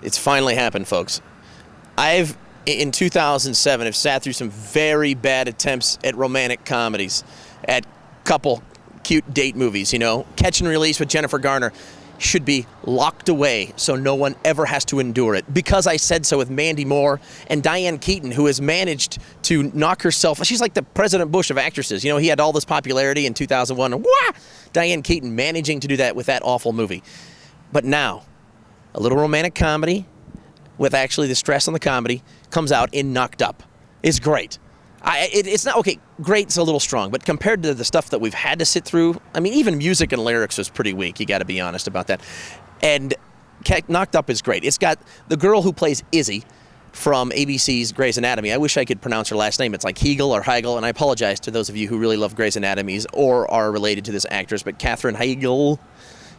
It's finally happened, folks. I've, in 2007, have sat through some very bad attempts at romantic comedies, at couple cute date movies, you know. Catch and Release with Jennifer Garner should be locked away so no one ever has to endure it. Because I Said So with Mandy Moore and Diane Keaton, who has managed to knock herself, she's like the President Bush of actresses. You know, he had all this popularity in 2001. And, wah! Diane Keaton managing to do that with that awful movie. But now, a little romantic comedy with actually the stress on the comedy comes out in Knocked Up. It's great. It's not, okay, great's a little strong, but compared to the stuff that we've had to sit through, I mean, even music and lyrics was pretty weak. You got to be honest about that. And Knocked Up is great. It's got the girl who plays Izzy from ABC's Grey's Anatomy. I wish I could pronounce her last name. It's like Heigl or Heigl, and I apologize to those of you who really love Grey's Anatomies or are related to this actress, but Katherine Heigl,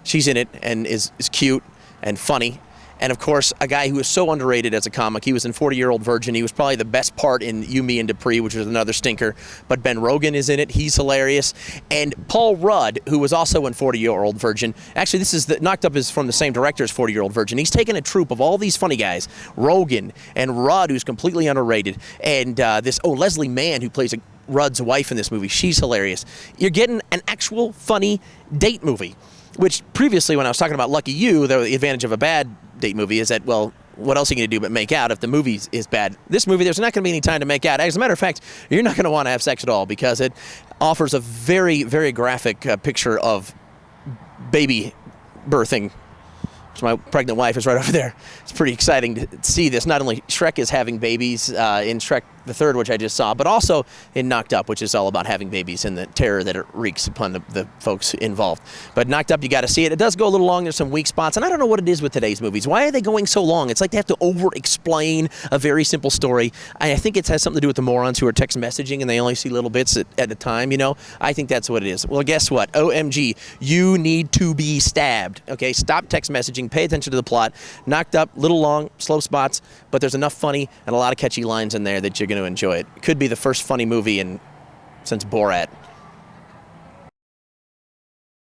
she's in it and is cute and funny. And, of course, a guy who is so underrated as a comic. He was in 40-Year-Old Virgin. He was probably the best part in You, Me, and Dupree, which was another stinker. But Ben Rogan is in it. He's hilarious. And Paul Rudd, who was also in 40-Year-Old Virgin. Actually, Knocked Up is from the same director as 40-Year-Old Virgin. He's taken a troupe of all these funny guys. Rogan and Rudd, who's completely underrated. And Leslie Mann, who plays Rudd's wife in this movie. She's hilarious. You're getting an actual funny date movie. Which previously, when I was talking about Lucky You, the advantage of a bad date movie is that, well, what else are you going to do but make out if the movie is bad? This movie, there's not going to be any time to make out. As a matter of fact, you're not going to want to have sex at all because it offers a very, very graphic picture of baby birthing. So my pregnant wife is right over there. It's pretty exciting to see this. Not only Shrek is having babies in Shrek the Third, which I just saw, but also in Knocked Up, which is all about having babies and the terror that it wreaks upon the folks involved. But Knocked Up, you got to see it. It does go a little long. There's some weak spots, and I don't know what it is with today's movies. Why are they going so long? It's like they have to over-explain a very simple story. I think it has something to do with the morons who are text messaging and they only see little bits at a time, you know? I think that's what it is. Well, guess what? OMG, you need to be stabbed, okay? Stop text messaging. Pay attention to the plot. Knocked Up, little long, slow spots, but there's enough funny and a lot of catchy lines in there that you're going to enjoy it. Could be the first funny movie since Borat.